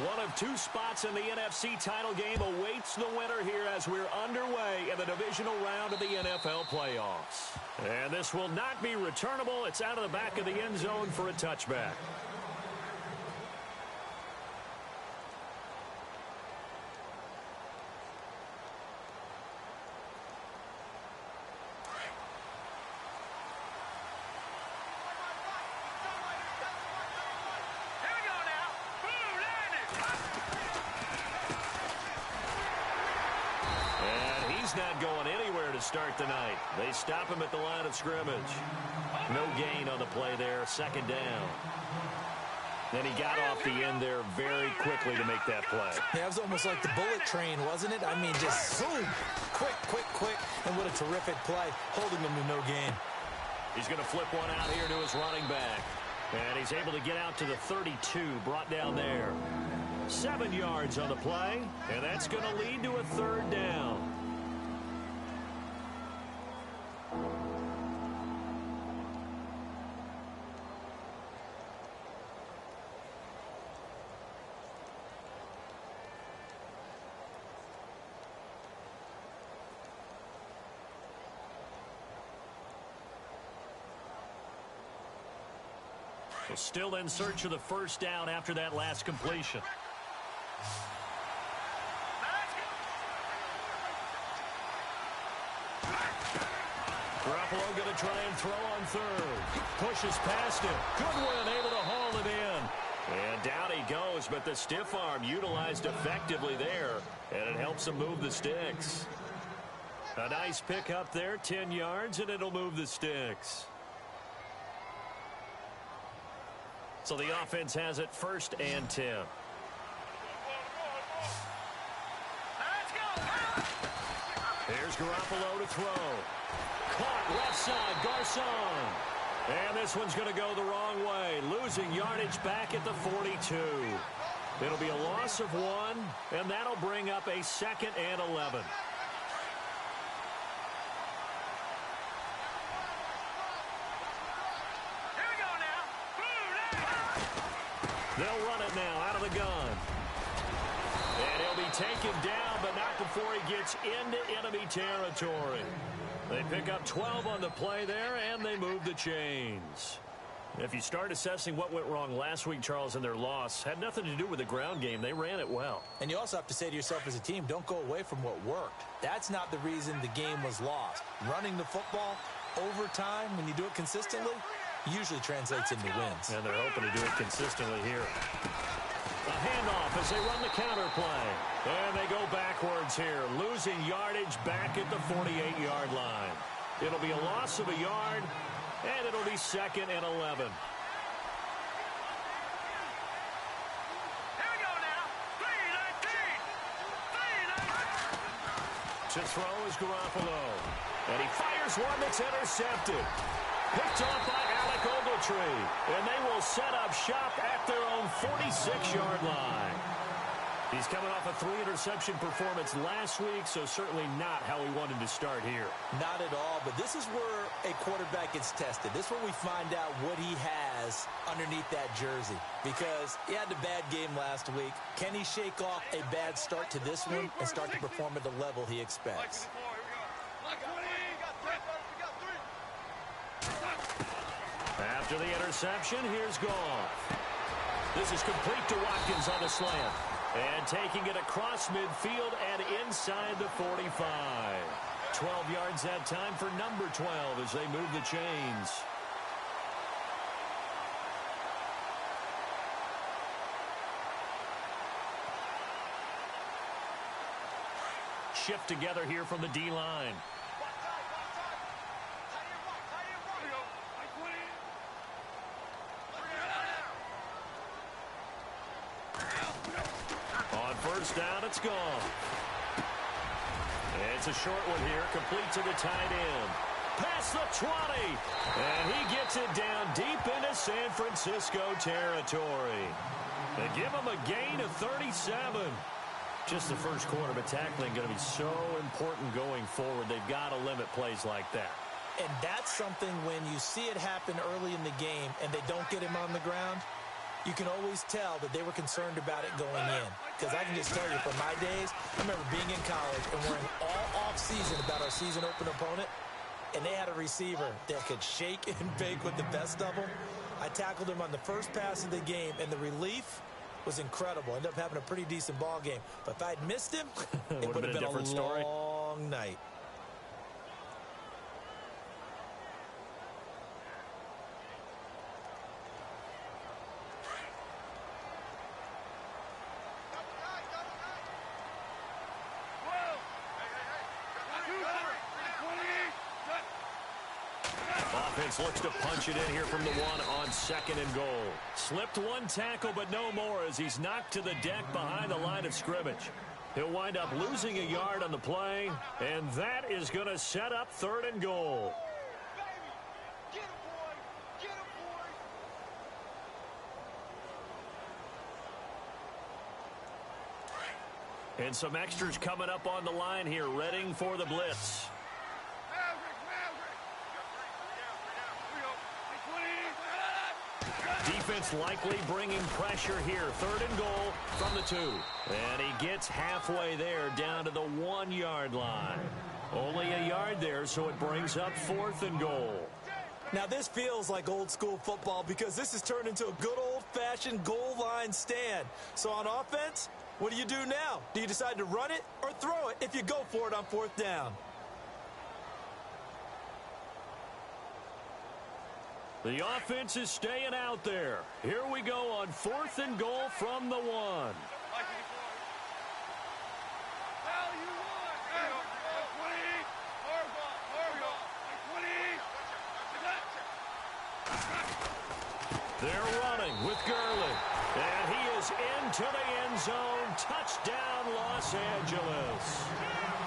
One of two spots in the NFC title game awaits the winner here as we're underway in the divisional round of the NFL playoffs. And this will not be returnable. It's out of the back of the end zone for a touchback. Not going anywhere to start the night. They stop him at the line of scrimmage. No gain on the play there. Second down. Then he got off the end there very quickly to make that play. Yeah, it was almost like the bullet train, wasn't it? I mean, just boom, quick, and what a terrific play, holding him to no gain. He's going to flip one out here to his running back. And he's able to get out to the 32, brought down there. 7 yards on the play, and that's going to lead to a third down. So still in search of the first down after that last completion. Garoppolo going to try and throw on third. Pushes past him. Goodwin able to haul it in. And down he goes, but the stiff arm utilized effectively there. And it helps him move the sticks. A nice pick up there, 10 yards, and it'll move the sticks. So the offense has it 1st and 10. Here's Garoppolo to throw. Caught left side, Garcon. And this one's going to go the wrong way. Losing yardage back at the 42. It'll be a loss of 1, and that'll bring up a 2nd and 11. They'll run it now out of the gun. And he'll be taken down, but not before he gets into enemy territory. They pick up 12 on the play there, and they move the chains. If you start assessing what went wrong last week, Charles, in their loss, had nothing to do with the ground game. They ran it well. And you also have to say to yourself as a team, don't go away from what worked. That's not the reason the game was lost. Running the football over time, when you do it consistently, usually translates into wins. And they're hoping to do it consistently here. A handoff as they run the counter play. And they go backwards here, losing yardage back at the 48-yard line. It'll be a loss of a yard, and it'll be 2nd and 11. To throw is Garoppolo. And he fires one that's intercepted. Picked off by Alec Ogletree. And they will set up shop at their own 46-yard line. He's coming off a 3-interception performance last week, so certainly not how he wanted to start here. Not at all, but this is where a quarterback gets tested. This is where we find out what he has underneath that jersey. Because he had a bad game last week. Can he shake off a bad start to this one and start to perform at the level he expects? After the interception, here's Goff. This is complete to Watkins on the slant. And taking it across midfield and inside the 45. 12 yards that time for number 12 as they move the chains. Shift together here from the D-line. First down, it's gone. It's a short one here, complete to the tight end. Past the 20, and he gets it down deep into San Francisco territory. They give him a gain of 37. Just the first quarter, but tackling going to be so important going forward. They've got to limit plays like that. And that's something when you see it happen early in the game and they don't get him on the ground, you can always tell that they were concerned about it going in. Because I can just tell you, from my days, I remember being in college and worrying all off-season about our season opener opponent, and they had a receiver that could shake and bake with the best of them. I tackled him on the first pass of the game, and the relief was incredible. Ended up having a pretty decent ball game. But if I'd missed him, it would have been a long night. Offense looks to punch it in here from the one on 2nd and goal. Slipped one tackle, but no more as he's knocked to the deck behind the line of scrimmage. He'll wind up losing a yard on the play, and that is going to set up 3rd and goal. And some extras coming up on the line here, readying for the blitz. Defense likely bringing pressure here. 3rd and goal from the 2. And he gets halfway there down to the 1-yard line. Only a yard there, so it brings up 4th and goal. Now, this feels like old-school football because this has turned into a good old-fashioned goal line stand. So on offense, what do you do now? Do you decide to run it or throw it if you go for it on 4th down? The offense is staying out there. Here we go on 4th and goal from the 1. They're running with Gurley. And he is into the end zone. Touchdown, Los Angeles.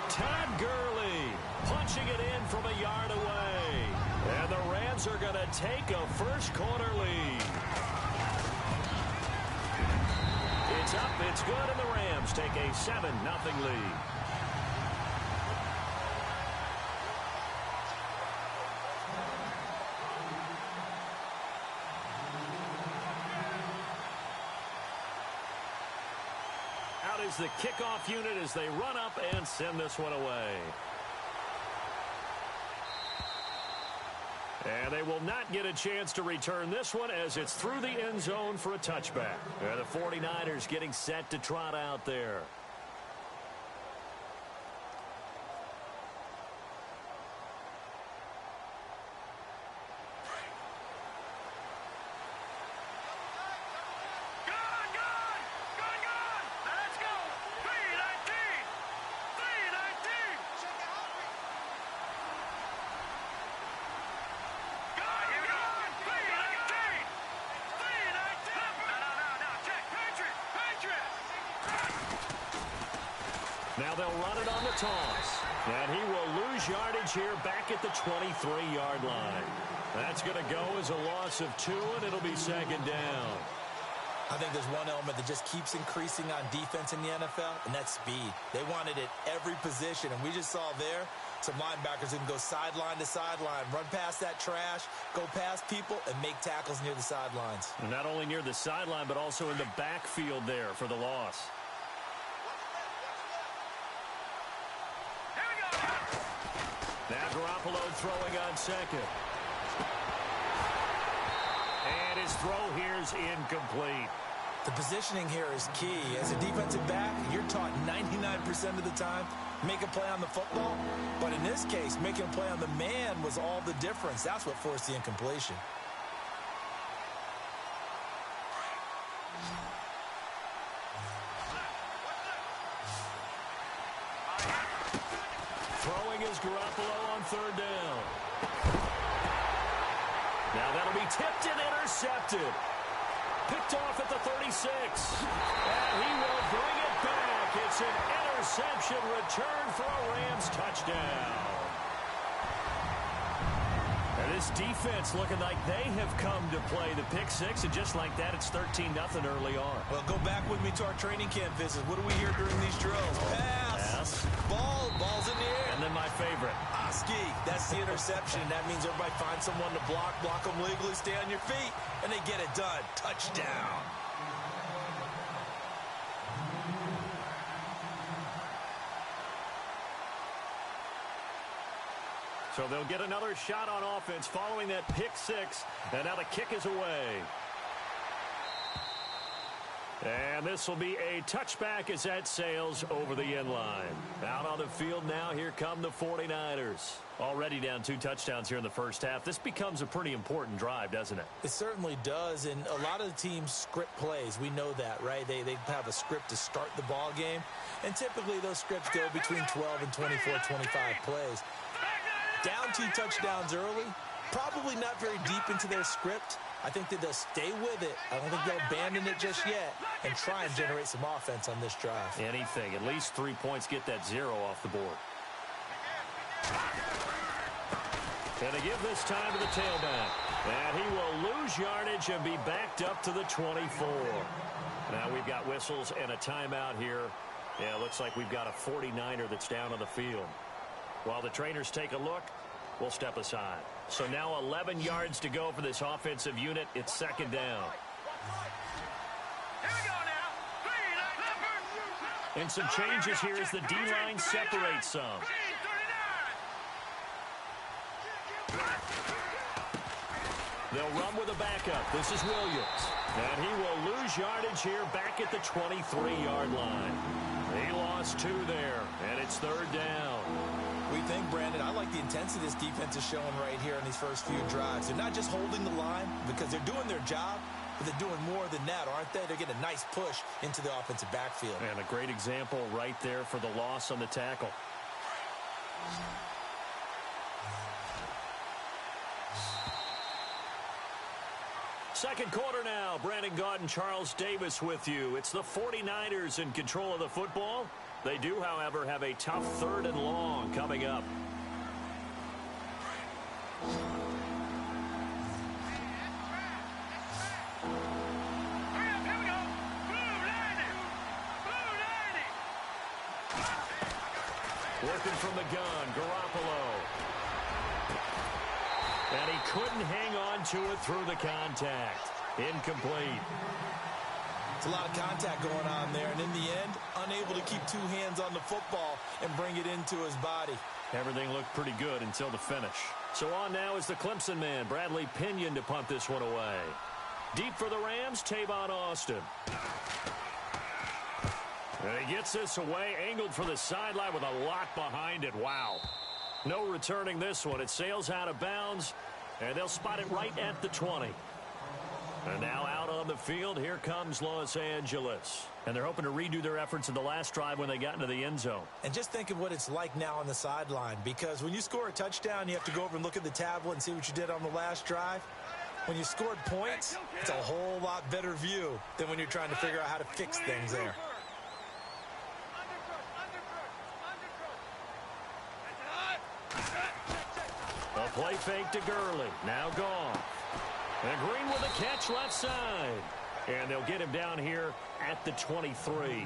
Todd Gurley punching it in from a yard away. And the Rams are going to take a first-quarter lead. It's up, it's good, and the Rams take a 7-0 lead. Out is the kickoff unit as they run up and send this one away. And they will not get a chance to return this one as it's through the end zone for a touchback. And the 49ers getting set to trot out there. Now they'll run it on the toss. And he will lose yardage here back at the 23-yard line. That's going to go as a loss of 2, and it'll be 2nd down. I think there's one element that just keeps increasing on defense in the NFL, and that's speed. They want it at every position, and we just saw there some linebackers who can go sideline to sideline, run past that trash, go past people, and make tackles near the sidelines. And not only near the sideline, but also in the backfield there for the loss. Now Garoppolo throwing on 2nd. And his throw here is incomplete. The positioning here is key. As a defensive back, you're taught 99% of the time, make a play on the football. But in this case, making a play on the man was all the difference. That's what forced the incompletion. Throwing is Garoppolo on 3rd down. Now that'll be tipped and intercepted. Picked off at the 36. And he will bring it back. It's an interception return for a Rams touchdown. And this defense looking like they have come to play the pick 6. And just like that, it's 13-0 early on. Well, go back with me to our training camp visit. What do we hear during these drills? Pass. Pass. Ball's in the air. And then my favorite. Ski, that's the interception. That means everybody finds someone to block them legally, stay on your feet, and they get it done. Touchdown. So they'll get another shot on offense following that pick six, and now the kick is away. And this will be a touchback as that sails over the end line. Out on the field now, here come the 49ers. Already down 2 touchdowns here in the first half. This becomes a pretty important drive, doesn't it? It certainly does, and a lot of the teams script plays. We know that, right? They have a script to start the ball game, and typically those scripts go between 12 and 24, 25 plays. Down 2 touchdowns early, probably not very deep into their script. I think that they'll stay with it. I don't think they'll abandon it just yet and try and generate some offense on this drive. Anything. At least 3 points, get that 0 off the board. And they give this time to the tailback. And he will lose yardage and be backed up to the 24. Now we've got whistles and a timeout here. Yeah, it looks like we've got a 49er that's down on the field. While the trainers take a look, we'll step aside. So now 11 yards to go for this offensive unit. It's second down. And some changes here as the D-line separates some. They'll run with a backup. This is Williams. And he will lose yardage here back at the 23-yard line. He lost 2 there, and it's third down. We think, Brandon, I like the intensity this defense is showing right here in these first few drives. They're not just holding the line because they're doing their job, but they're doing more than that, aren't they? They're getting a nice push into the offensive backfield. And a great example right there for the loss on the tackle. Second quarter now. Brandon Gaudin and Charles Davis with you. It's the 49ers in control of the football. They do, however, have a tough 3rd and long coming up. Working from the gun, Garoppolo. And he couldn't hang on to it through the contact. Incomplete. It's a lot of contact going on there, and in the end, unable to keep 2 hands on the football and bring it into his body. Everything looked pretty good until the finish. So on now is the Clemson man, Bradley Pinion, to punt this one away. Deep for the Rams, Tavon Austin. And he gets this away, angled for the sideline with a lot behind it. Wow. No returning this one. It sails out of bounds, and they'll spot it right at the 20. And now out on the field, here comes Los Angeles. And they're hoping to redo their efforts in the last drive when they got into the end zone. And just think of what it's like now on the sideline, because when you score a touchdown, you have to go over and look at the tablet and see what you did on the last drive. When you scored points, it's a whole lot better view than when you're trying to figure out how to fix things there. A play fake to Gurley. Now gone. And Green with a catch left side. And they'll get him down here at the 23.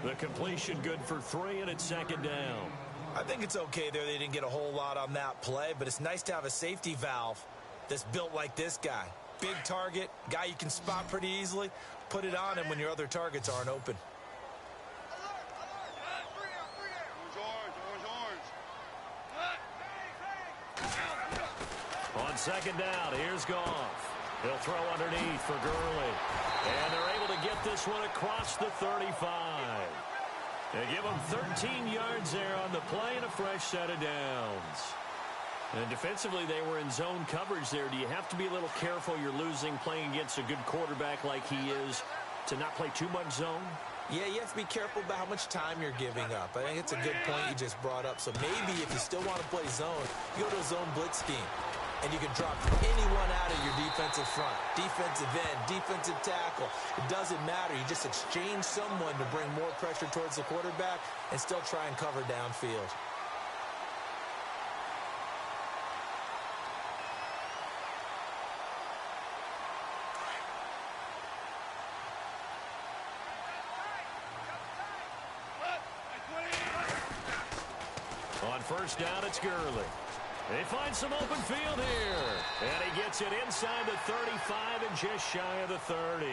The completion good for 3, and it's second down. I think it's okay there. They didn't get a whole lot on that play, but it's nice to have a safety valve that's built like this guy. Big target, guy you can spot pretty easily. Put it on him when your other targets aren't open. On second down, here's Goff. He'll throw underneath for Gurley. And they're able to get this one across the 35. They give him 13 yards there on the play and a fresh set of downs. And defensively, they were in zone coverage there. Do you have to be a little careful you're losing playing against a good quarterback like he is to not play too much zone? Yeah, you have to be careful about how much time you're giving up. I think it's a good point you just brought up. So maybe if you still want to play zone, you go to a zone blitz scheme. And you can drop anyone out of your defensive front, defensive end, defensive tackle. It doesn't matter. You just exchange someone to bring more pressure towards the quarterback and still try and cover downfield. first down, it's Gurley. They find some open field here. And he gets it inside the 35 and just shy of the 30.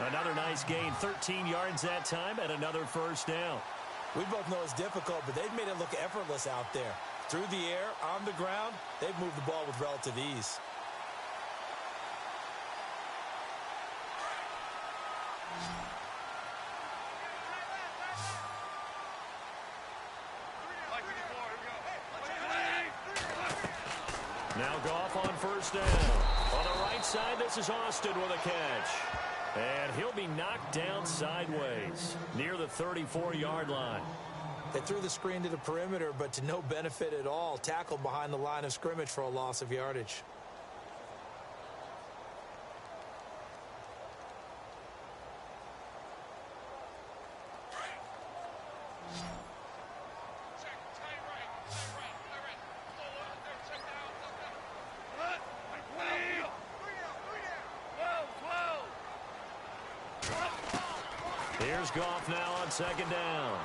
Another nice gain, 13 yards that time, and another first down. We both know it's difficult, but they've made it look effortless out there. Through the air, on the ground, they've moved the ball with relative ease. Now Goff on first down. On the right side, this is Austin with a catch. And he'll be knocked down sideways near the 34-yard line. They threw the screen to the perimeter, but to no benefit at all. Tackled behind the line of scrimmage for a loss of yardage. Here's Goff now on second down.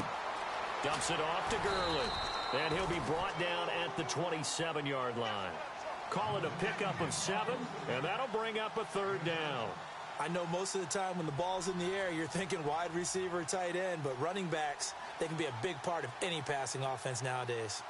Dumps it off to Gurley. And he'll be brought down at the 27-yard line. Call it a pickup of 7, and that'll bring up a third down. I know most of the time when the ball's in the air, you're thinking wide receiver, tight end, but running backs, they can be a big part of any passing offense nowadays.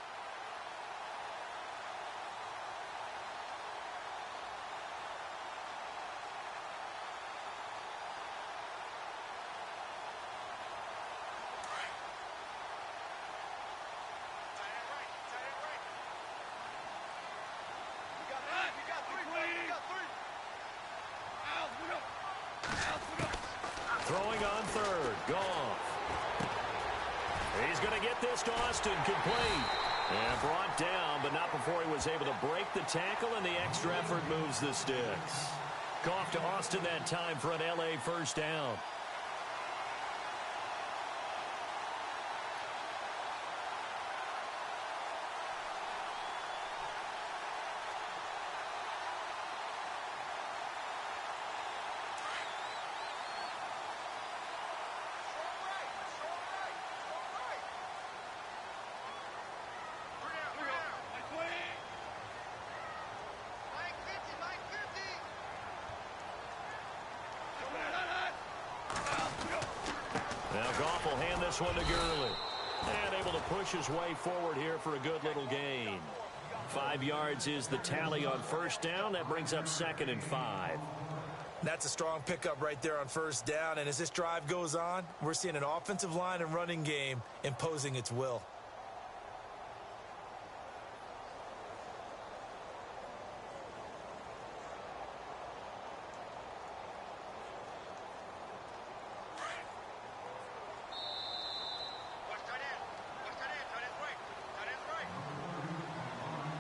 Throwing on third, Goff. He's going to get this to Austin, complete. And brought down, but not before he was able to break the tackle, and the extra effort moves the sticks. Goff to Austin that time for an LA first down. Now Goff will hand this one to Gurley. And able to push his way forward here for a good little gain. 5 yards is the tally on first down. That brings up 2nd and 5. That's a strong pickup right there on first down. And as this drive goes on, we're seeing an offensive line and running game imposing its will.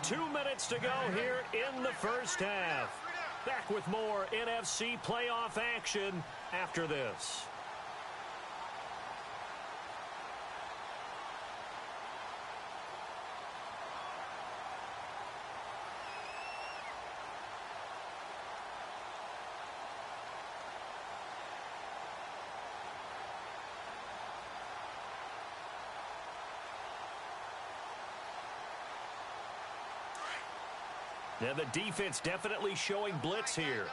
Two minutes to go here in the first half. Back with more NFC playoff action after this. Yeah, the defense definitely showing blitz here.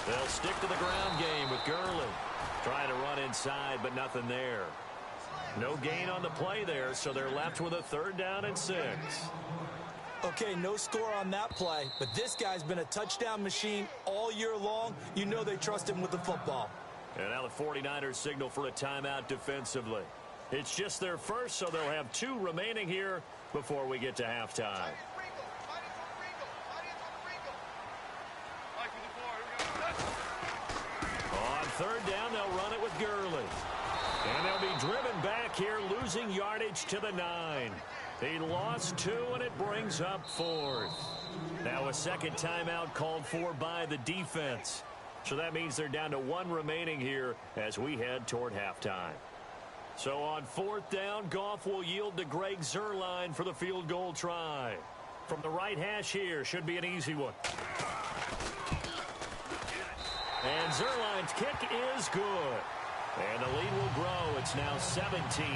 They'll stick to the ground game with Gurley. Trying to run inside, but nothing there. No gain on the play there, so they're left with a 3rd down and 6. Okay, no score on that play, but this guy's been a touchdown machine all year long. You know they trust him with the football. And now the 49ers signal for a timeout defensively. It's just their first, so they'll have 2 remaining here before we get to halftime. On 3rd down, they'll run it with Gurley. And they'll be driven back here, losing yardage to the 9. He lost 2, and it brings up 4th. Now a second timeout called for by the defense. So that means they're down to 1 remaining here as we head toward halftime. So on 4th down, Goff will yield to Greg Zuerlein for the field goal try. From the right hash here, should be an easy one. And Zerline's kick is good. And the lead will grow. It's now 17-0.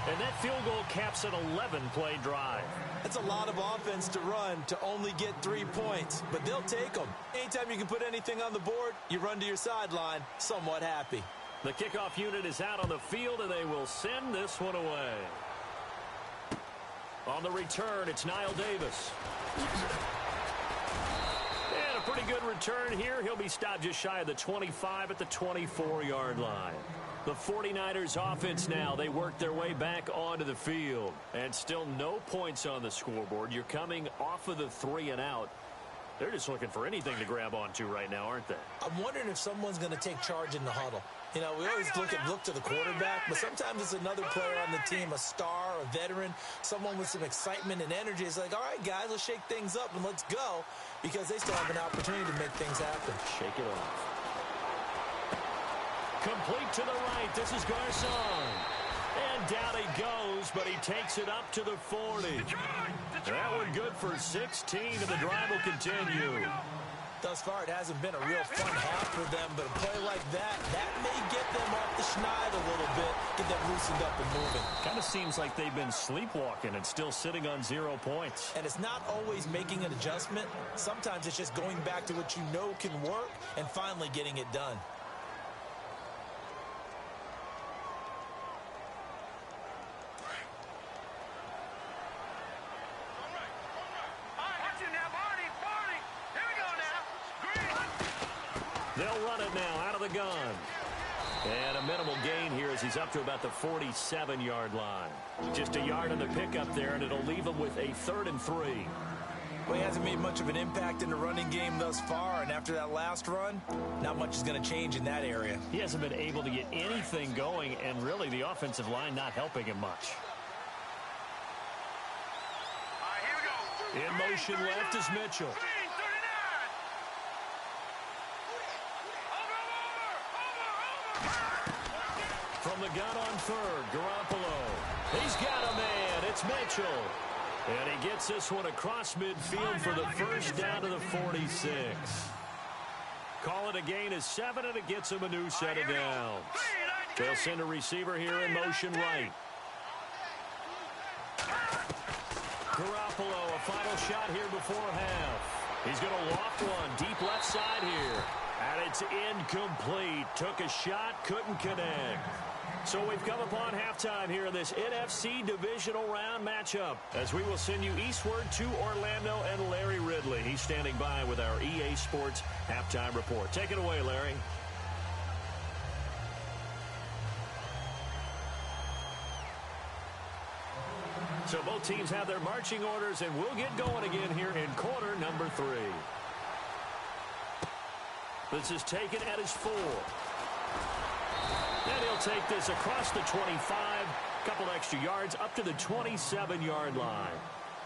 And that field goal caps an 11-play drive. That's a lot of offense to run to only get 3 points, but they'll take them. Anytime you can put anything on the board, you run to your sideline somewhat happy. The kickoff unit is out on the field, and they will send this one away. On the return, it's Niall Davis. And a pretty good return here. He'll be stopped just shy of the 25 at the 24-yard line. The 49ers offense now, they work their way back onto the field. And still no points on the scoreboard. You're coming off of the 3 and out. They're just looking for anything to grab onto right now, aren't they? I'm wondering if someone's going to take charge in the huddle. You know, we always look to the quarterback, but sometimes it's another player on the team, a star, a veteran, someone with some excitement and energy. It's like, all right, guys, let's shake things up and let's go, because they still have an opportunity to make things happen. Shake it off. Complete to the right. This is Garcon. And down he goes, but he takes it up to the 40. That one good for 16, and the drive will continue. Thus far, it hasn't been a real fun half for them, but a play like that may get them off the schneid a little bit, get them loosened up and moving. Kind of seems like they've been sleepwalking and still sitting on 0 points. And it's not always making an adjustment. Sometimes it's just going back to what you know can work and finally getting it done. They'll run it now out of the gun. And a minimal gain here as he's up to about the 47-yard line. Just a yard on the pickup there, and it'll leave him with a 3rd and 3. Well, he hasn't made much of an impact in the running game thus far, and after that last run, not much is going to change in that area. He hasn't been able to get anything going, and really the offensive line not helping him much. In motion left is Mitchell. From the gun on 3rd, Garoppolo. He's got a man. It's Mitchell. And he gets this one across midfield for the first down to the 46. Call it a gain of 7, and it gets him a new set of downs. They'll send a receiver here in motion right. Garoppolo, a final shot here before half. He's going to loft one deep left side here. And it's incomplete. Took a shot, couldn't connect. So we've come upon halftime here in this NFC divisional round matchup, as we will send you eastward to Orlando and Larry Ridley. He's standing by with our EA Sports halftime report. Take it away, Larry. So both teams have their marching orders, and we'll get going again here in quarter number 3. This is taken at his 4. And he'll take this across the 25, couple extra yards up to the 27-yard line.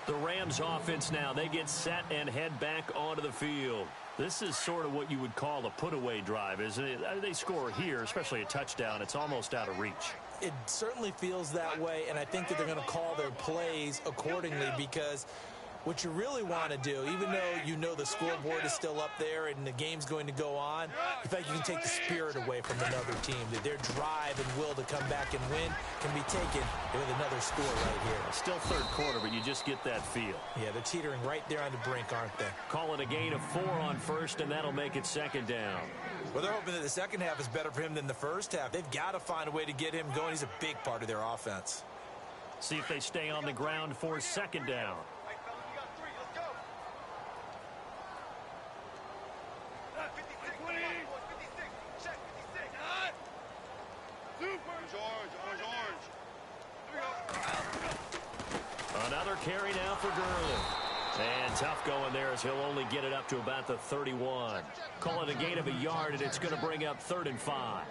The Rams offense now, they get set and head back onto the field. This is sort of what you would call a put-away drive, isn't it? They score here, especially a touchdown. It's almost out of reach. It certainly feels that way, and I think that they're going to call their plays accordingly, because what you really want to do, even though you know the scoreboard is still up there and the game's going to go on, in fact, you can take the spirit away from another team. That their drive and will to come back and win can be taken with another score right here. Still 3rd quarter, but you just get that feel. Yeah, they're teetering right there on the brink, aren't they? Call it a gain of 4 on 1st, and that'll make it 2nd down. Well, they're hoping that the second half is better for him than the first half. They've got to find a way to get him going. He's a big part of their offense. See if they stay on the ground for 2nd down. Another carry now for Gurley. And tough going there, as he'll only get it up to about the 31. Call it a gain of a yard, and it's going to bring up 3rd and 5.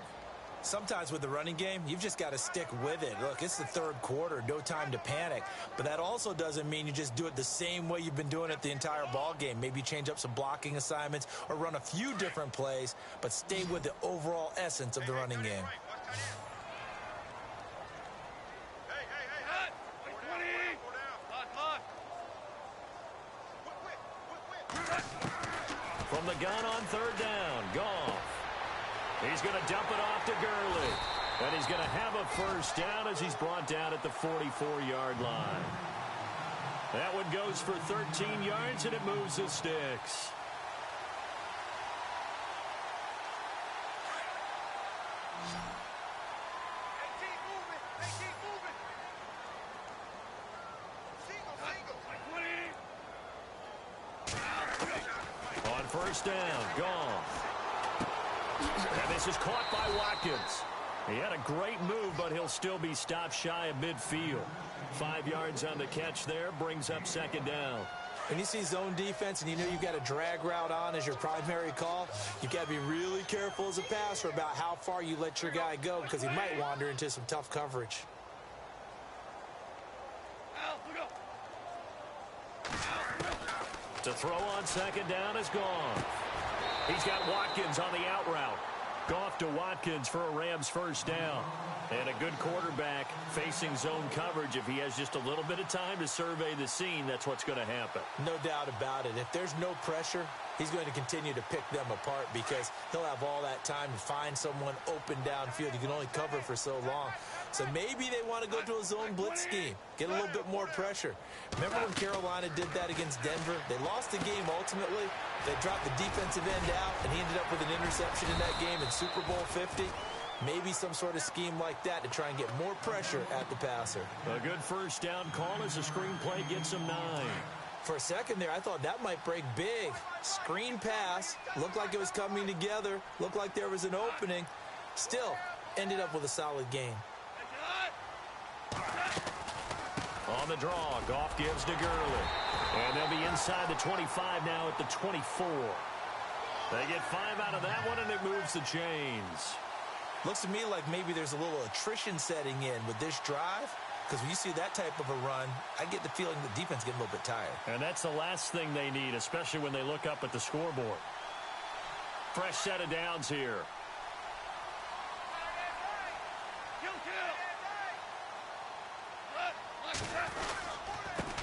Sometimes with the running game, you've just got to stick with it. Look, it's the 3rd quarter, no time to panic. But that also doesn't mean you just do it the same way you've been doing it the entire ball game. Maybe change up some blocking assignments or run a few different plays, but stay with the overall essence of the running game. From From the gun on third down, Goff. He's going to dump it off to Gurley. And he's going to have a first down as he's brought down at the 44-yard line. That one goes for 13 yards, and it moves the sticks. On first down, Goff. And this is caught by Watkins. He had a great move, but he'll still be stopped shy of midfield. 5 yards on the catch there, brings up second down. When you see zone defense and you know you've got a drag route on as your primary call, you've got to be really careful as a passer about how far you let your guy go because he might wander into some tough coverage. To throw on second down is Goff. He's got Watkins on the out route. Goff to Watkins for a Rams first down. And a good quarterback facing zone coverage. If he has just a little bit of time to survey the scene, that's what's going to happen. No doubt about it. If there's no pressure, he's going to continue to pick them apart because he'll have all that time to find someone open downfield. You can only cover for so long. So maybe they want to go to a zone blitz scheme, get a little bit more pressure. Remember when Carolina did that against Denver? They lost the game ultimately. They dropped the defensive end out, and he ended up with an interception in that game in Super Bowl 50. Maybe some sort of scheme like that to try and get more pressure at the passer. A good first down call as the screenplay gets him 9. For a second there, I thought that might break big. Screen pass, looked like it was coming together, looked like there was an opening. Still, ended up with a solid game. On the draw, Goff gives to Gurley. And they'll be inside the 25 now at the 24. They get 5 out of that one, and it moves the chains. Looks to me like maybe there's a little attrition setting in with this drive. Because when you see that type of a run, I get the feeling the defense getting a little bit tired. And that's the last thing they need, especially when they look up at the scoreboard. Fresh set of downs here.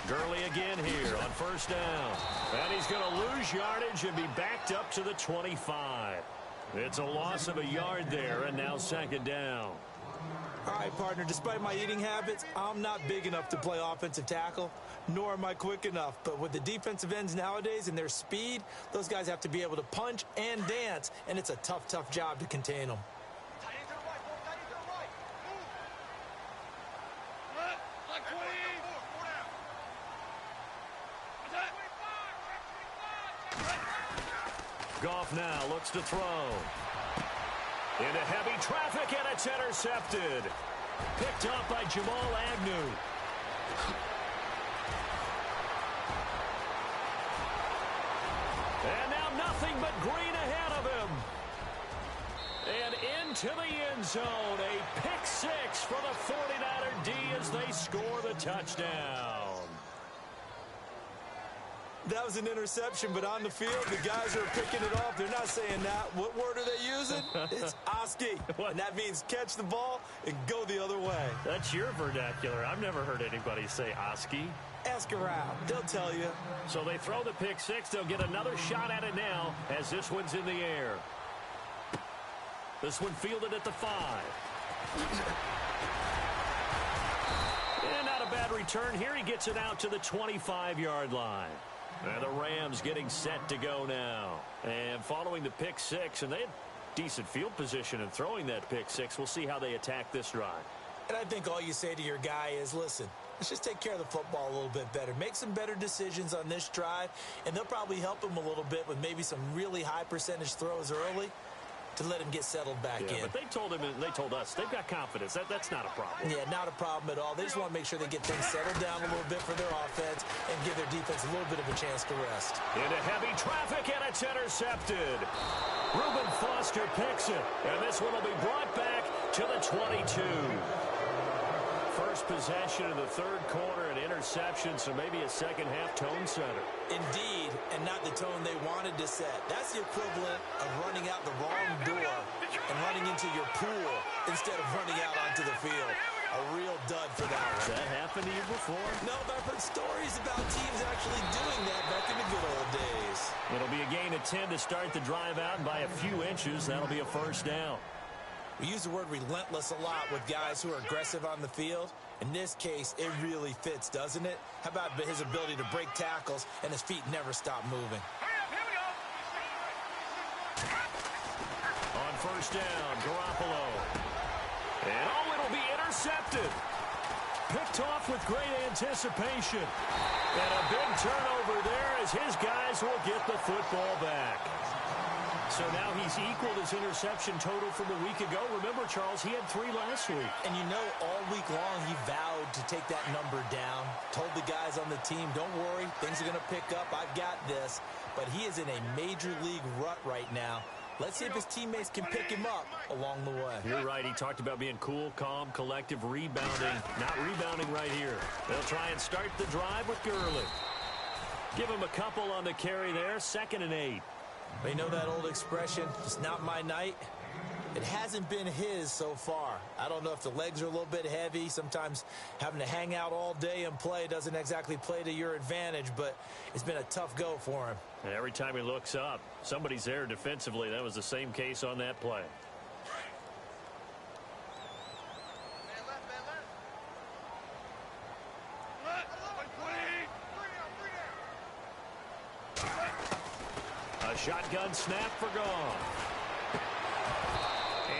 Gurley again here on first down. And he's going to lose yardage and be backed up to the 25. It's a loss of a yard there, and now second down. All right, partner, despite my eating habits, I'm not big enough to play offensive tackle, nor am I quick enough. But with the defensive ends nowadays and their speed, those guys have to be able to punch and dance, and it's a tough, tough job to contain them. Goff now looks to throw. Into heavy traffic, and it's intercepted. Picked up by Jamal Agnew. And now nothing but green ahead of him. And into the end zone. A pick six for the 49er D as they score the touchdown. That was an interception, but on the field, the guys who are picking it off, they're not saying that. What word are they using? It's Oski. And that means catch the ball and go the other way. That's your vernacular. I've never heard anybody say Oski. Ask around. They'll tell you. So they throw the pick six. They'll get another shot at it now as this one's in the air. This one fielded at the 5. And not a bad return here. He gets it out to the 25-yard line. And the Rams getting set to go now. And following the pick six, and they had decent field position in throwing that pick six. We'll see how they attack this drive. And I think all you say to your guy is, listen, let's just take care of the football a little bit better. Make some better decisions on this drive, and they'll probably help him a little bit with maybe some really high percentage throws early to let him get settled back in. But they told him, and they told us, they've got confidence. That's not a problem. Yeah, not a problem at all. They just want to make sure they get things settled down a little bit for their offense and give their defense a little bit of a chance to rest. Into heavy traffic, and it's intercepted. Reuben Foster picks it, and this one will be brought back to the 22. First possession of the third quarter, an interception, so maybe a second-half tone setter. Indeed, and not the tone they wanted to set. That's the equivalent of running out the wrong door and running into your pool instead of running out onto the field. A real dud for that one. That happened to you before? No, but I've heard stories about teams actually doing that back in the good old days. It'll be a gain of 10 to start the drive out, and by a few inches, that'll be a first down. We use the word relentless a lot with guys who are aggressive on the field. In this case, it really fits, doesn't it? How about his ability to break tackles and his feet never stop moving? On first down, Garoppolo. And it'll be intercepted. Picked off with great anticipation. And a big turnover there as his guys will get the football back. So now he's equaled his interception total from a week ago. Remember, Charles, he had 3 last week. And you know, all week long he vowed to take that number down. Told the guys on the team, don't worry, things are going to pick up. I've got this. But he is in a major league rut right now. Let's see if his teammates can pick him up along the way. You're right. He talked about being cool, calm, collective, rebounding. Not rebounding right here. They'll try and start the drive with Gurley. Give him a couple on the carry there. 2nd and 8. They know that old expression, it's not my night. It hasn't been his so far. I don't know if the legs are a little bit heavy. Sometimes having to hang out all day and play doesn't exactly play to your advantage, but it's been a tough go for him. And every time he looks up, somebody's there defensively. That was the same case on that play. A shotgun snap for gone.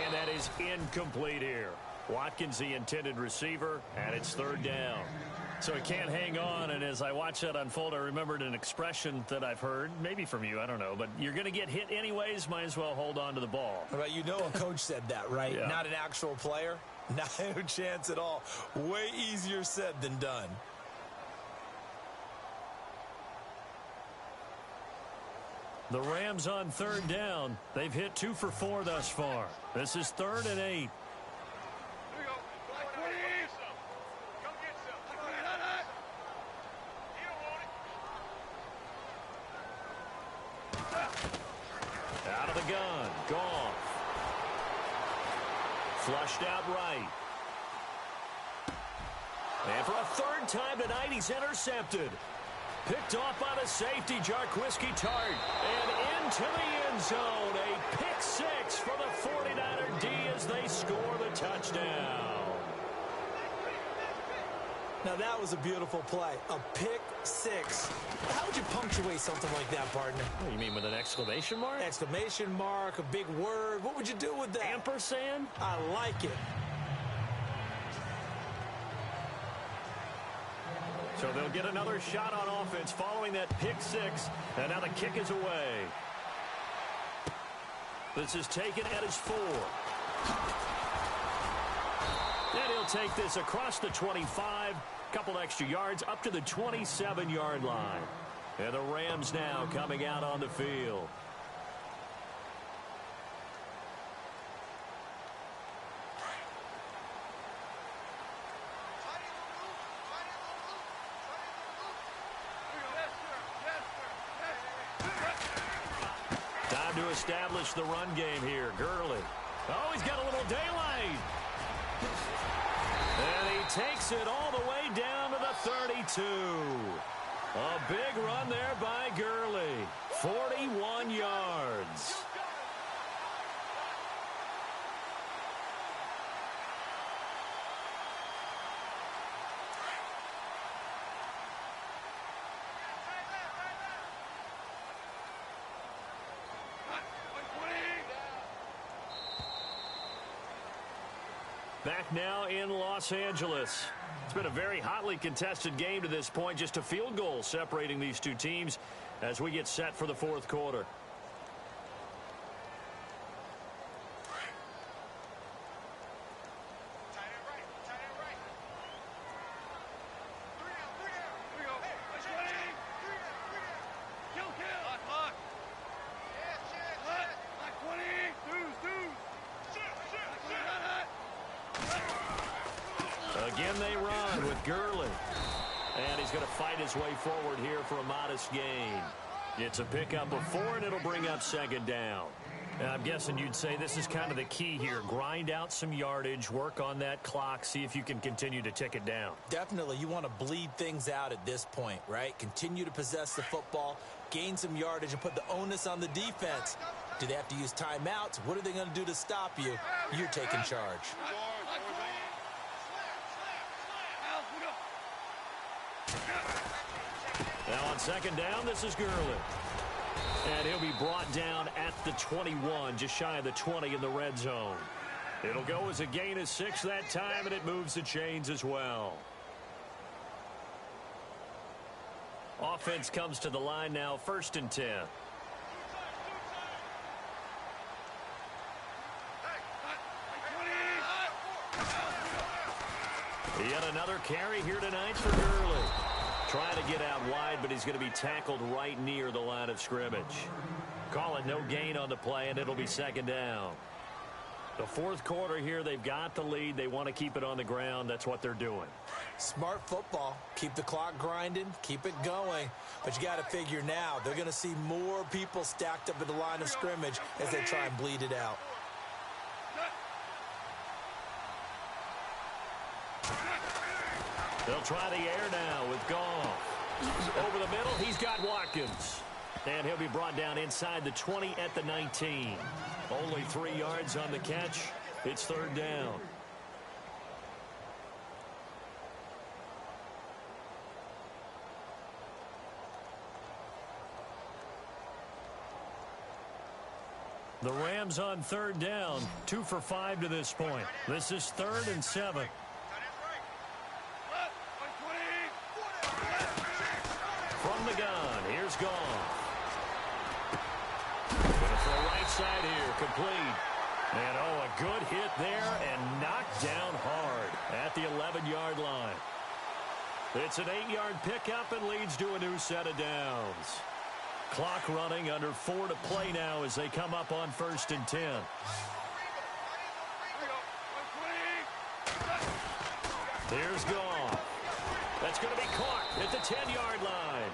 And that is incomplete here. Watkins, the intended receiver, and it's 3rd down. So he can't hang on, and as I watch that unfold, I remembered an expression that I've heard, maybe from you, I don't know, but you're going to get hit anyways, might as well hold on to the ball. But you know a coach said that, right? Yeah. Not an actual player. Not a chance at all. Way easier said than done. The Rams on 3rd down. They've hit 2 for 4 thus far. This is 3rd and 8. Out of the gun. Goff. Flushed out right. And for a 3rd time tonight, he's intercepted. Picked off by the safety, Jarquiski Tart. And into the end zone. A pick 6 for the 49er D as they score the touchdown. Now that was a beautiful play. A pick 6. How would you punctuate something like that, partner? What do you mean, with an exclamation mark? Exclamation mark, a big word. What would you do with that? Ampersand? I like it. So they'll get another shot on offense following that pick 6. And now the kick is away. This is taken at his 4. And he'll take this across the 25. Couple extra yards up to the 27-yard line. And the Rams now coming out on the field. Time to establish the run game here. Gurley. Oh, he's got a little daylight. And he takes it all the way down to the 32. A big run there by Gurley. 41 yards. Back now in Los Angeles. It's been a very hotly contested game to this point. Just a field goal separating these two teams as we get set for the 4th quarter. Again, they run with Gurley. And he's going to fight his way forward here for a modest gain. It's a pickup of 4, and it'll bring up 2nd down. I'm guessing you'd say this is kind of the key here. Grind out some yardage, work on that clock, see if you can continue to tick it down. Definitely. You want to bleed things out at this point, right? Continue to possess the football, gain some yardage, and put the onus on the defense. Do they have to use timeouts? What are they going to do to stop you? You're taking charge. Now on second down, this is Gurley. And he'll be brought down at the 21, just shy of the 20 in the red zone. It'll go as a gain of 6 that time, and it moves the chains as well. Offense comes to the line now, 1st and 10. Yet another carry here tonight for Gurley. Trying to get out wide, but he's going to be tackled right near the line of scrimmage. Call it no gain on the play, and it'll be 2nd down. The 4th quarter here, they've got the lead. They want to keep it on the ground. That's what they're doing. Smart football. Keep the clock grinding. Keep it going. But you got to figure now, they're going to see more people stacked up at the line of scrimmage as they try and bleed it out. They'll try the air now with Goff. Over the middle, he's got Watkins. And he'll be brought down inside the 20 at the 19. Only 3 yards on the catch. It's 3rd down. The Rams on 3rd down. 2 for 5 to this point. This is 3rd and 7. From the gun, here's Goff. Going to throw right side here, complete. And oh, a good hit there and knocked down hard at the 11-yard line. It's an 8-yard pickup and leads to a new set of downs. Clock running, under 4 to play now as they come up on 1st and 10. Here's Goff. That's going to be caught at the 10-yard line.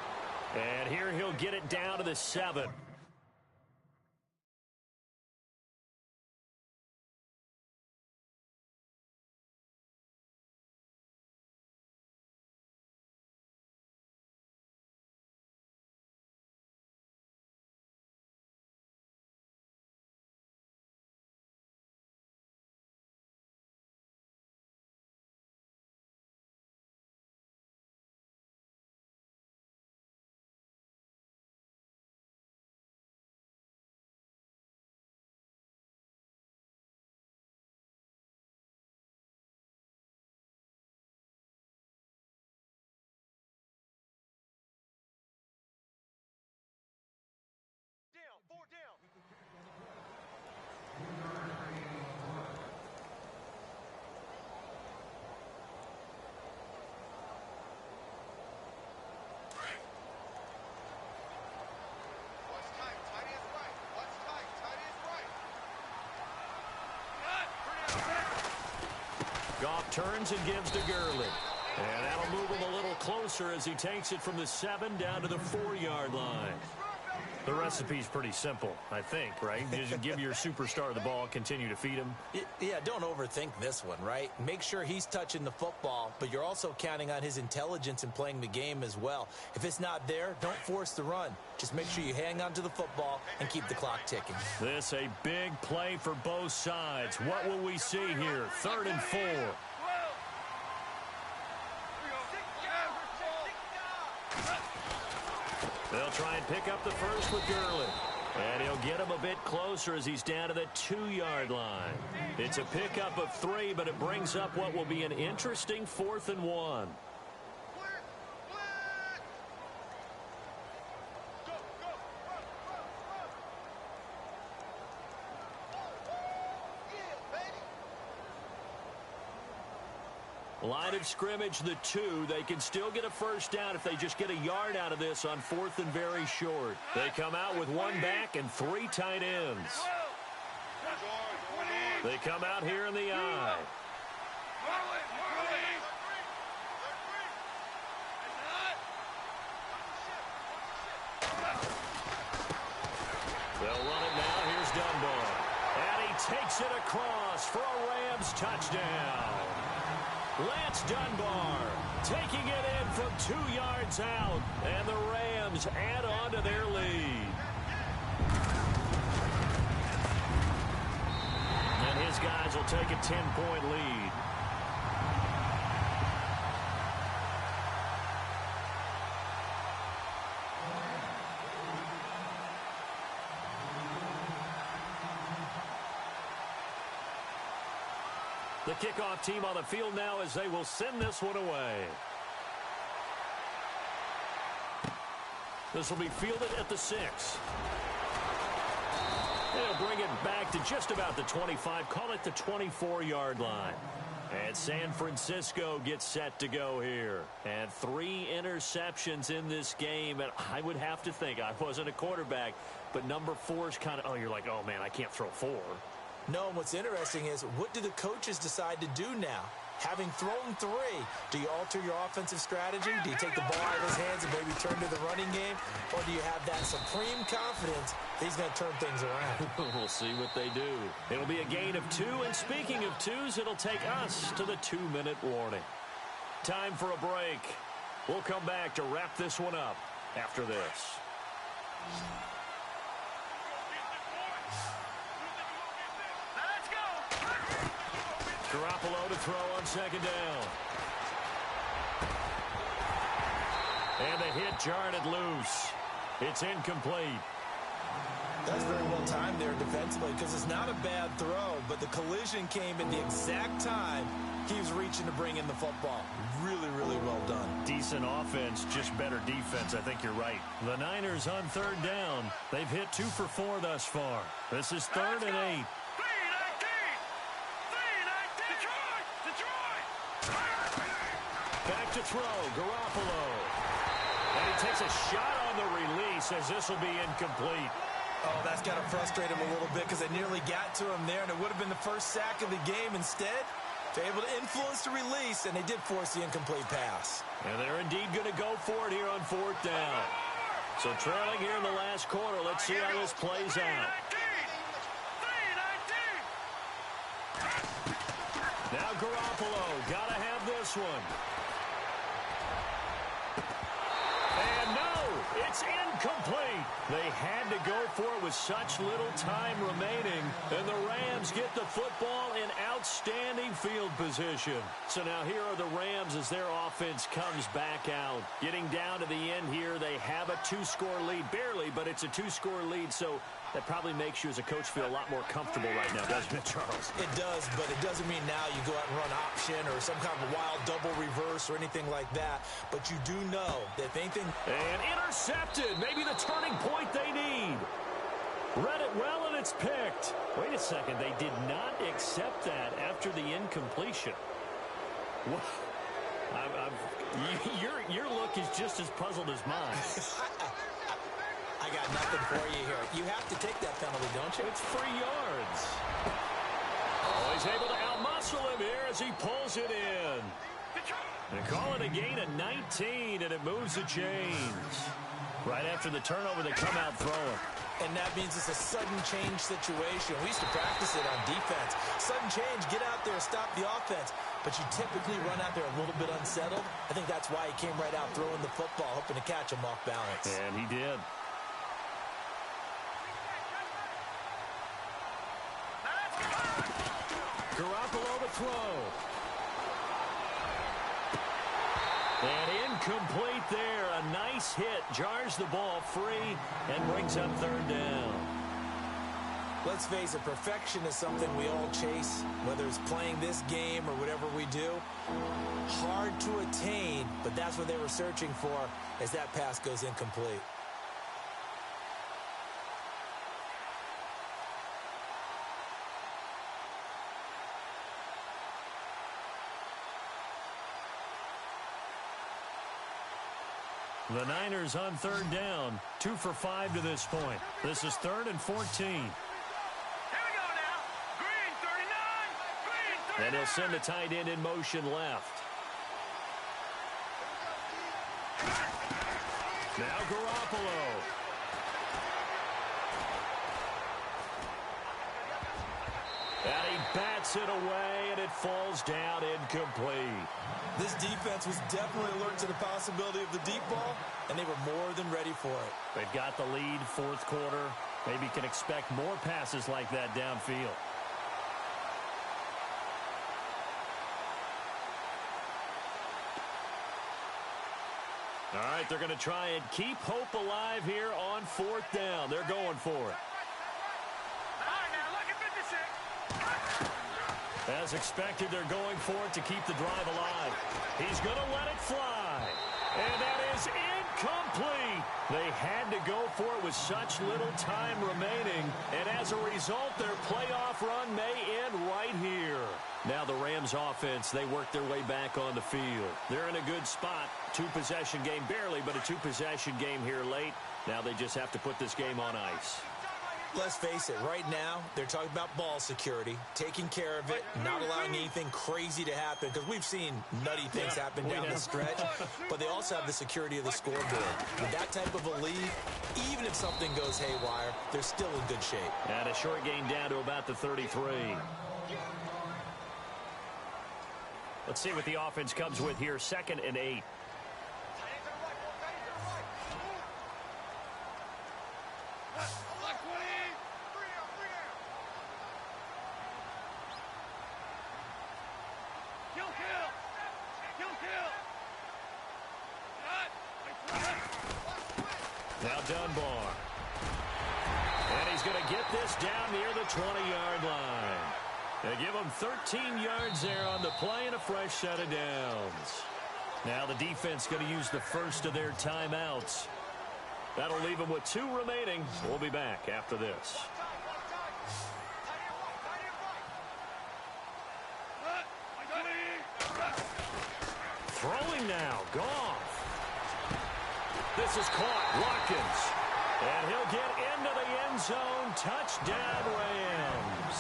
And here he'll get it down to the 7. Goff turns and gives to Gurley. And that'll move him a little closer as he takes it from the 7 down to the 4-yard line. The recipe's pretty simple, I think, right? Just give your superstar the ball, continue to feed him. Yeah, don't overthink this one, right? Make sure he's touching the football, but you're also counting on his intelligence in playing the game as well. If it's not there, don't force the run. Just make sure you hang on to the football and keep the clock ticking. This a big play for both sides. What will we see here? 3rd and 4. They'll try and pick up the first with Gurley. And he'll get him a bit closer as he's down to the 2-yard line. It's a pickup of 3, but it brings up what will be an interesting 4th and 1. Line of scrimmage, the 2. They can still get a first down if they just get a yard out of this on 4th and very short. They come out with 1 back and 3 tight ends. They come out here in the I. They'll run it now. Here's Dunbar. takes it across for a Rams touchdown. Lance Dunbar taking it in from 2 yards out, and the Rams add on to their lead. And his guys will take a 10-point lead. The kickoff team on the field now as they will send this one away. This will be fielded at the 6. They'll bring it back to just about the 25. Call it the 24-yard line. And San Francisco gets set to go here. And 3 interceptions in this game. And I would have to think, I wasn't a quarterback, but number 4 is kind of, you're like, oh, man, I can't throw 4. No, and what's interesting is, what do the coaches decide to do now? Having thrown 3, do you alter your offensive strategy? Do you take the ball out of his hands and maybe turn to the running game? Or do you have that supreme confidence that he's going to turn things around? We'll see what they do. It'll be a gain of 2, and speaking of 2s, it'll take us to the 2-minute warning. Time for a break. We'll come back to wrap this one up after this. Garoppolo to throw on 2nd down. And the hit jarred it loose. It's incomplete. That's very well timed there defensively, because it's not a bad throw, but the collision came at the exact time he was reaching to bring in the football. Really, really well done. Decent offense, just better defense. I think you're right. The Niners on 3rd down. They've hit 2 for 4 thus far. This is 3rd and 8. Back to throw, Garoppolo. And he takes a shot on the release as this will be incomplete. Oh, that's got to frustrate him a little bit, because they nearly got to him there, and it would have been the first sack of the game. Instead, they're able to influence the release, and they did force the incomplete pass. And they're indeed going to go for it here on 4th down. So trailing here in the last quarter, let's see how this plays out. Now Garoppolo, got to have this one. And no, it's incomplete. They had to go for it with such little time remaining. And the Rams get the football in outstanding field position. So now here are the Rams as their offense comes back out. Getting down to the end here, they have a 2-score lead. Barely, but it's a 2-score lead. So that probably makes you as a coach feel a lot more comfortable right now, doesn't it, Charles? It does, but it doesn't mean now you go out and run option or some kind of a wild double reverse or anything like that. But you do know that if anything... And intercepted. Maybe the turning point they need. Read it well, and it's picked. Wait a second. They did not accept that after the incompletion. Your look is just as puzzled as mine. I got nothing for you here. You have to take that penalty, don't you? It's 3 yards. Oh, he's able to outmuscle him here as he pulls it in. They call it a gain of 19, and it moves the chains. Right after the turnover, they come out throwing. And that means it's a sudden change situation. We used to practice it on defense. Sudden change, get out there, stop the offense. But you typically run out there a little bit unsettled. I think that's why he came right out throwing the football, hoping to catch him off balance. And he did. Garoppolo to throw. And incomplete there. A nice hit. Jars the ball free and brings up 3rd down. Let's face it, perfection is something we all chase, whether it's playing this game or whatever we do. Hard to attain, but that's what they were searching for as that pass goes incomplete. The Niners on 3rd down, 2 for 5 to this point. This is 3rd and 14. Here we go now. Green 39. And he'll send the tight end in motion left. Now Garoppolo. And he bats it away, and it falls down incomplete. This defense was definitely alert to the possibility of the deep ball, and they were more than ready for it. They've got the lead, fourth quarter. Maybe can expect more passes like that downfield. All right, they're going to try and keep hope alive here on fourth down. They're going for it. As expected, they're going for it to keep the drive alive. He's going to let it fly. And that is incomplete. They had to go for it with such little time remaining. And as a result, their playoff run may end right here. Now the Rams offense, they work their way back on the field. They're in a good spot. Two-possession game, barely, but a two-possession game here late. Now they just have to put this game on ice. Let's face it, right now, they're talking about ball security, taking care of it, not allowing anything crazy to happen, because we've seen nutty things happen down the stretch, but they also have the security of the scoreboard. With that type of a lead, even if something goes haywire, they're still in good shape. And a short gain down to about the 33. Let's see what the offense comes with here, 2nd and 8. Now Dunbar. And he's going to get this down near the 20-yard line. They give him 13 yards there on the play and a fresh set of downs. Now the defense going to use the first of their timeouts. That'll leave them with 2 remaining. We'll be back after this. Throwing now. Goff. This is caught. Watkins. And he'll get into the end zone. Touchdown, Rams.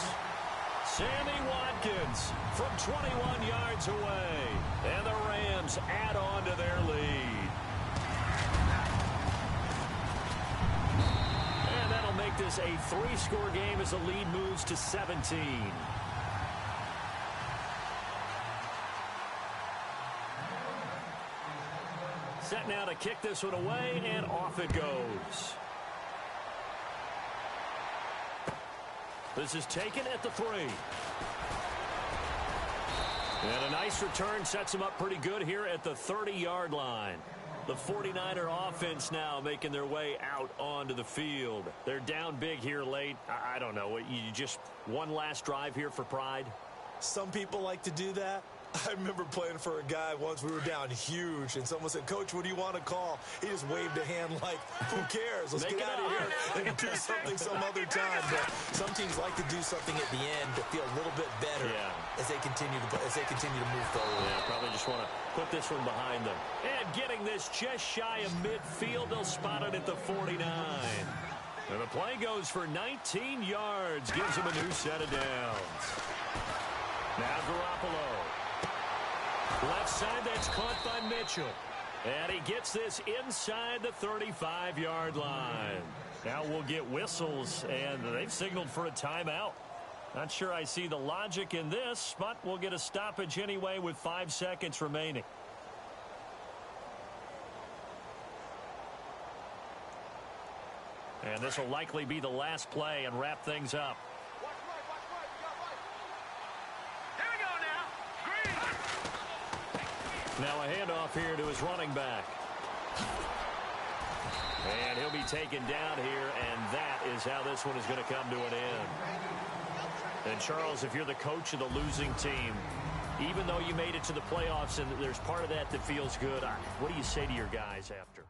Sammy Watkins from 21 yards away. And the Rams add on to their lead. And that'll make this a 3-score game as the lead moves to 17. Set now to kick this one away, and off it goes. This is taken at the 3. And a nice return sets them up pretty good here at the 30-yard line. The 49er offense now making their way out onto the field. They're down big here late. I don't know. You just one last drive here for pride? Some people like to do that. I remember playing for a guy once. We were down huge, and someone said, "Coach, what do you want to call?" He just waved a hand like, "Who cares? Let's get out of here and do something some other time." But some teams like to do something at the end to feel a little bit better as they continue to move forward. Yeah, probably just want to put this one behind them. And getting this just shy of midfield, they'll spot it at the 49. And the play goes for 19 yards, gives them a new set of downs. Now Garoppolo. Left side, that's caught by Mitchell. And he gets this inside the 35-yard line. Now we'll get whistles, and they've signaled for a timeout. Not sure I see the logic in this, but we'll get a stoppage anyway with 5 seconds remaining. And this will likely be the last play and wrap things up. Now a handoff here to his running back. And he'll be taken down here, and that is how this one is going to come to an end. And, Charles, if you're the coach of the losing team, even though you made it to the playoffs and there's part of that that feels good, what do you say to your guys after?